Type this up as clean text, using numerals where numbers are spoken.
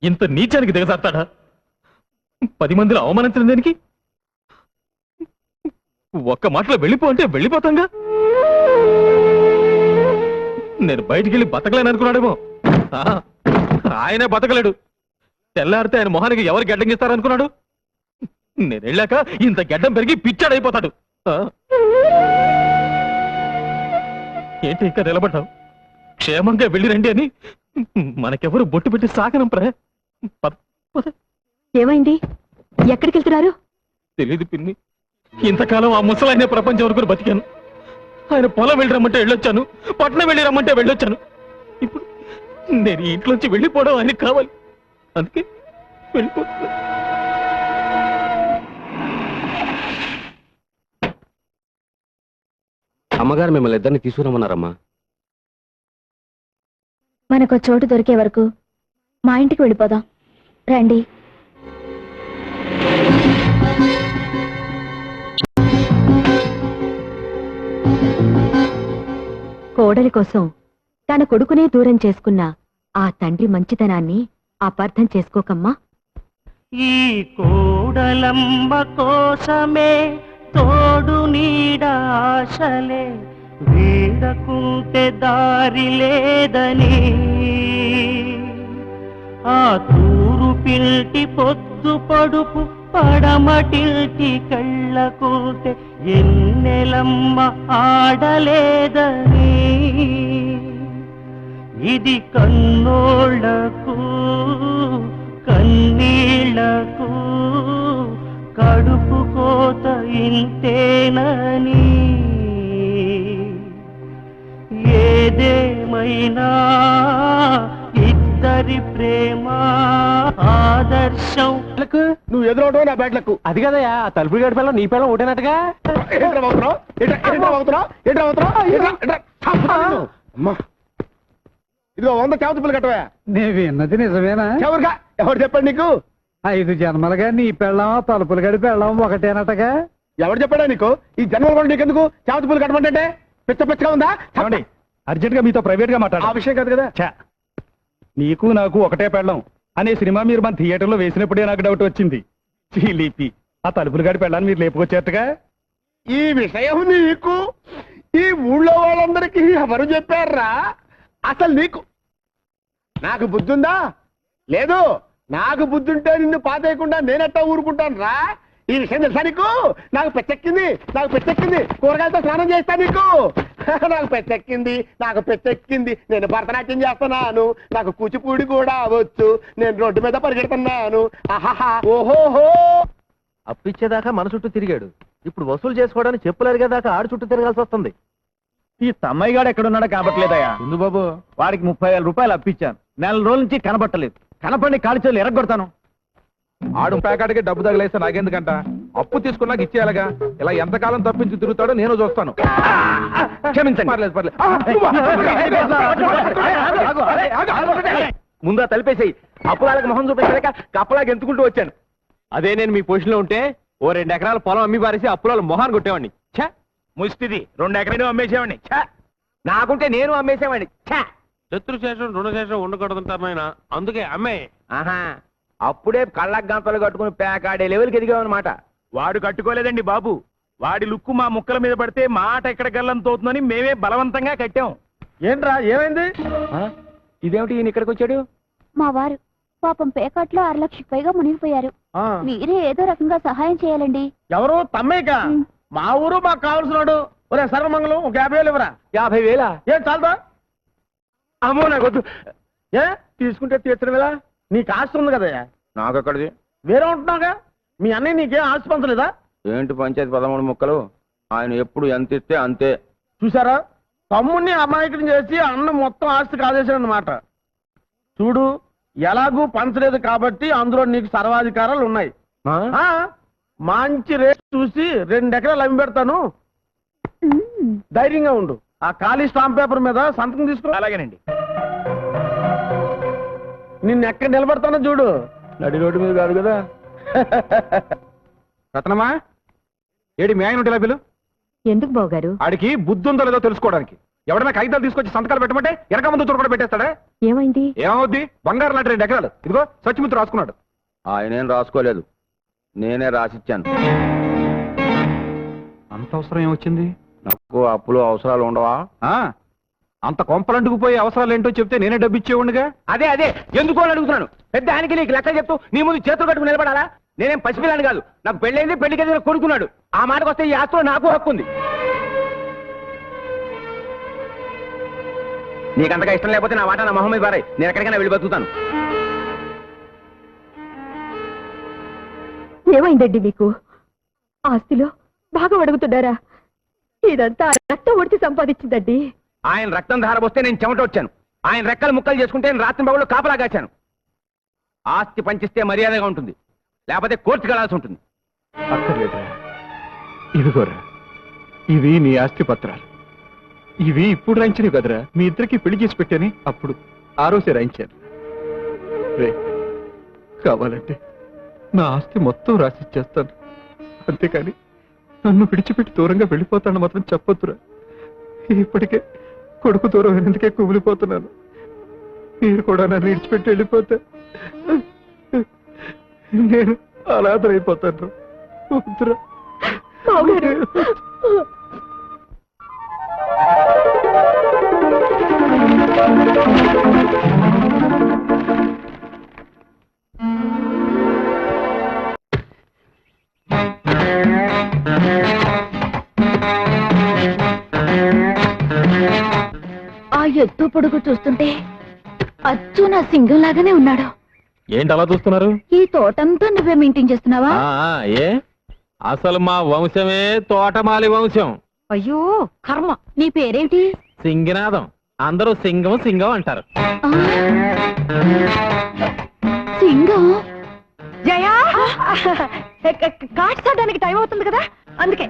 ఇంత నీచానికి దిగజారుతాడా? 10 మందిలో అవమానించిన దానికి ఒక్క మాటలో వెళ్ళిపో అంటే వెళ్ళిపోతాంగా. నేను బయటికి వెళ్ళి బతకలేను అనుకున్నాడేమో. ఆయనే బతకలేడు. తెల్లారితే ఆయన మొహానికి ఎవరు గడ్డం ఇస్తారనుకున్నాడు? నేను వెళ్ళాక ఇంత గడ్డం పెరిగి పిచ్చాడైపోతాడు. ఏంటి ఇంకా నిలబడ్డావు? క్షేమంగా వెళ్ళి రండి అని మనకెవరు బొట్టు పెట్టి సాగనంపరా? ఏమైంది? ఎక్కడికి వెళ్తున్నారు? తెలీదు పిన్ని. ఇంతకాలం ఆ ముసలాయన ప్రపంచం వరకు బతికాను. ఆయన పొలం వెళ్ళి రమ్మంటే వెళ్ళొచ్చాను, పట్నం వెళ్ళి రమ్మంటే వెళ్ళొచ్చాను. ఇప్పుడు నేను ఇంట్లోంచి వెళ్ళిపోవడం ఆయనకి కావాలి. అందుకే వెళ్ళిపోతున్నా. అమ్మగారు మిమ్మల్ని ఇద్దరిని తీసుకురమ్మన్నారమ్మా. మనకు చోటు దొరికే వరకు మా ఇంటికి వెళ్ళిపోదాం రండి. కోడలి కోసం తన కొడుకునే దూరం చేసుకున్న ఆ తండ్రి మంచితనాన్ని అపార్థం చేసుకోకమ్మా. ఈ కోడలమ్మ కోసమే తోడు నీడ ఆశలే వీడకుంటే దారి లేదని ఆ తూరు పిల్టి పొద్దు పడుపు పడమటిల్టి కళ్ళకుంటే ఎన్నెలమ్మ ఆడలేదని ఇది కన్నోళ్లకు కన్నీళ్లకు కడుపు కోత ఇంతేనని ఏదేమైనా ఇద్దరి ప్రేమ ఆదర్శం. నువ్వు ఎదురవడం నా బ్యాట్లకు. అది కదయా తలుపులు గడి పిల్లలు నీ పిల్లలు ఒకటేనట్టుగా. ఇదిగో 100 చేపతులు కట్టవా. నేను విన్నది నిజమేనా? ఎవరుగా ఎవరు చెప్పండి నీకు? 5 జన్మలుగా నీ పెళ్ళం తలుపులు గడి పెళ్ళం ఒకటేనట్టుగా. ఎవరు చెప్పాడా నీకు? ఈ జన్మలు కూడా నీకెందుకు చేపతులు కట్టమంటే? పిచ్చ పిచ్చగా ఉందా? చెప్పండి, అర్జెంట్ గా మీతో ప్రైవేట్ గా మాట్లాడు. ఆ విషయం కాదు కదా. నీకు నాకు ఒకటే పెళ్ళం అనే సినిమా మీరు మన థియేటర్లో వేసినప్పుడే నాకు డౌట్ వచ్చింది. చీలిపి ఆ తలుపులు గడి పెళ్ళాన్ని మీరు లేపుకొచ్చేట్టుగా. ఈ విషయం నీకు ఈ ఊళ్ళో వాళ్ళందరికీ ఎవరు చెప్పారా? అసలు నీకు నాకు బుద్ధి ఉందా? లేదు. నాకు బుద్ధి ఉంటే నిన్ను పాతేయకుండా నేనెట్టా ఊరుకుంటాను రా. ఈ విషయం తెలుసా నీకు? నాకు పెచ్చెక్కింది, నాకు పెచ్చెక్కింది. కూరగాయలతో స్నానం చేస్తా నీకు. నాకు పెచ్చెక్కింది, నాకు పెచ్చెక్కింది. నేను భరతనాట్యం చేస్తున్నాను, నాకు కూచిపూడి కూడా వచ్చు, నేను రోడ్డు మీద పరిగెడుతున్నాను. ఆహాహా ఓహోహో. అప్పిచ్చేదాకా మన చుట్టూ తిరిగాడు, ఇప్పుడు వసూలు చేసుకోవడానికి చెప్పులు అరిగేదాకా ఆడు చుట్టూ తిరగాల్సి వస్తుంది. ఈ తమ్మయ్య గాడు ఎక్కడున్నాడో కాబట్లేదయ్యా. ముందు బాబు, వాడికి 30,000 రూపాయలు అప్పించాను. నెల రోజుల నుంచి కనబట్టలేదు. కనపడి కాలి చేతులు ఎరగొడతాను. ఆడు ప్యాకాడికి డబ్బు తగిలేస్తే నాకెందుకంట? అప్పు తీసుకున్నాక ఇచ్చేయాలగా. ఇలా ఎంతకాలం తప్పించి తిరుగుతాడో నేను చూస్తాను. క్షమించండి. పర్లేదు పర్లేదు. ముందు తలిపేసాయి. అప్పులాలకు మొహం చూపించలేక కప్పలాగా ఎంతుకుంటూ వచ్చాను. అదే నేను మీ పొజిషన్లో ఉంటే ఓ 2 ఎకరాల పొలం అమ్మి పారేసి అప్పుల మొహాన్ని కొట్టేవాడిని. ఛా, ముష్టిది 2 ఎకరాలు అమ్మేసేవాడిని. నాకుంటే నేను అమ్మేసేవాడిని. ఛా, శత్రుశేషం రుణశేషం ఉండకూడదంటారు నాయన, అందుకే అమ్మే. ఆహా, అప్పుడే కళ్ళకు గంతలు కట్టుకుని పేకాడే లెవెల్కి ఎదిగామన్నమాట. వాడు కట్టుకోలేదండి బాబు. వాడి లుక్కు మా ముక్కల మీద పడితే మాట ఎక్కడ గల్లం తోతుందని మేమే బలవంతంగా కట్టాం. ఏంట్రా ఏమైంది? ఇదేమిటి ఈయన ఇక్కడికి వచ్చాడు? మా వారు పాపం పేకాట్లో 6 లక్షలకు పైగా మునిగిపోయారు. మీరే ఏదో రకంగా సహాయం చేయాలండి. ఎవరు? తమ్మేక మా ఊరు మాకు కావాల్సినాడు. ఒరే సర్వమంగళం ఒక 50,000 ఇవ్వరా. 50,000? ఏం చాలదా? అమ్మో నాకొద్దు. ఏ తీసుకుంటే తీర్చడం ఎలా? నీకు ఆస్తి ఉంది కదయ్యా. నాకు ఎక్కడిది? వేరే ఉంటున్నావుగా. మీ అన్నయ్య నీకేం ఆస్తి పంచలేదా? ఏంటి పంచాయతీ 13 ముక్కలు? ఆయన ఎప్పుడు ఎంత ఇస్తే అంతే. చూసారా, తమ్ముడిని అమాయకుని చేసి అన్న మొత్తం ఆస్తి కాదేశాడు అన్నమాట. చూడు, ఎలాగూ పంచలేదు కాబట్టి అందులో నీకు సర్వాధికారాలు ఉన్నాయి. మంచి రేట్ చూసి 2 ఎకరాలు అమ్మి పెడతాను. ధైర్యంగా ఉండు. ఆ ఖాళీ స్టాంప్ పేపర్ మీద సంతకం తీసుకో. అలాగేనండి. నిన్ను ఎక్కడ నిలబడతానో చూడు. నడి రోడ్డు మీద కాదు కదా. రత్నమా, ఏడి మీ ఆయన ఉంటే పిలు. ఎందుకు బావగారు? ఆడికి బుద్ధి ఉందో లేదో తెలుసుకోవడానికి. ఎవడన్నా కాగితాలు తీసుకొచ్చి సంతకాలు పెట్టమంటే వెనక ముందు కూడా పెట్టేస్తాడా? ఏమైంది? ఏమవుద్ది? బంగారు లాంటి 2 ఎకరాలు ఇదిగో సత్యమిత్రు రాసుకున్నాడు. ఆయనేం రాసుకోలేదు, నేనే రాసిచ్చాను. అంత అవసరం ఏమొచ్చింది? నాకు అప్పులు అవసరాలు ఉండవా? అంత కొంపలంటుకు పోయి అవసరాలు ఏంటో చెప్తే నేనే డబ్బు ఇచ్చేవాడిగా. అదే ఎందుకో అని అడుగుతున్నాను. పెద్ద ఆయనకి నీకు లెక్క చెప్తూ నీ ముందు చేతులు కట్టుకుని నిలబడాలా? నేనేం పసిపిల్లాని కాదు, నాకు పెళ్ళైంది, పెళ్లికి ఏదైనా కొడుకున్నాడు. ఆ మాటకు వస్తే ఈ ఆస్తిలో నాకు హక్కు ఉంది. నీకంతగా ఇష్టం లేకపోతే నా వాటా నా మొహం మీద బారాయి, నేను ఎక్కడికైనా వెళ్ళి బతుకుతాను. ఏమైందండి మీకు? ఆస్తిలో బాగా అడుగుతున్నారా? ఇదంతా రక్తం ఒడిచి సంపాదించిందండి. ఆయన రక్తం ధారపోస్తే నేను చెమట వచ్చాను. ఆయన రెక్కలు ముక్కలు చేసుకుంటే నేను రాత్రి బాబులో కాపలాగాచాను. ఆస్తి పంచిస్తే మర్యాదగా ఉంటుంది, లేకపోతే కోర్టుకు వెళ్లాల్సి ఉంటుంది. అక్కర్లేదురా, ఇదిగోరా, ఇవి నీ ఆస్తి పత్రాలు. ఇవి ఇప్పుడు రాయించినవి కదరా, మీ ఇద్దరికి పెళ్లి చేసి పెట్టాని అప్పుడు ఆ రోజే రాయించాను. రే, కావాలంటే నా ఆస్తి మొత్తం రాసిచ్చేస్తాను, అంతేకాని నన్ను విడిచిపెట్టి దూరంగా వెళ్ళిపోతాను మాత్రం చెప్పొద్దురా. ఇప్పటికే కొడుకు దూరం ఎందుకే కుమిలిపోతున్నాను. మీరు కూడా నన్ను విడిచిపెట్టి వెళ్ళిపోతే నేను అనాథరైపోతాను. వద్దురా. ఆ ఎత్తు పొడుగు చూస్తుంటే అచ్చు నా సింగం లాగానే ఉన్నాడు. ఏంటి అలా చూస్తున్నారు? ఈ తోటంతా నువ్వే మెయింటైన్ చేస్తున్నావా? ఏ అసలు మా వంశమే తోటమాలి వంశం. అయ్యో కర్మ. నీ పేరేమిటి? సింగినాదం. అందరూ సింగం సింగం అంటారు. ఆ, సింగం. జయా, కాట్స్ ఆడడానికి టైం అవుతుంది కదా, అందుకే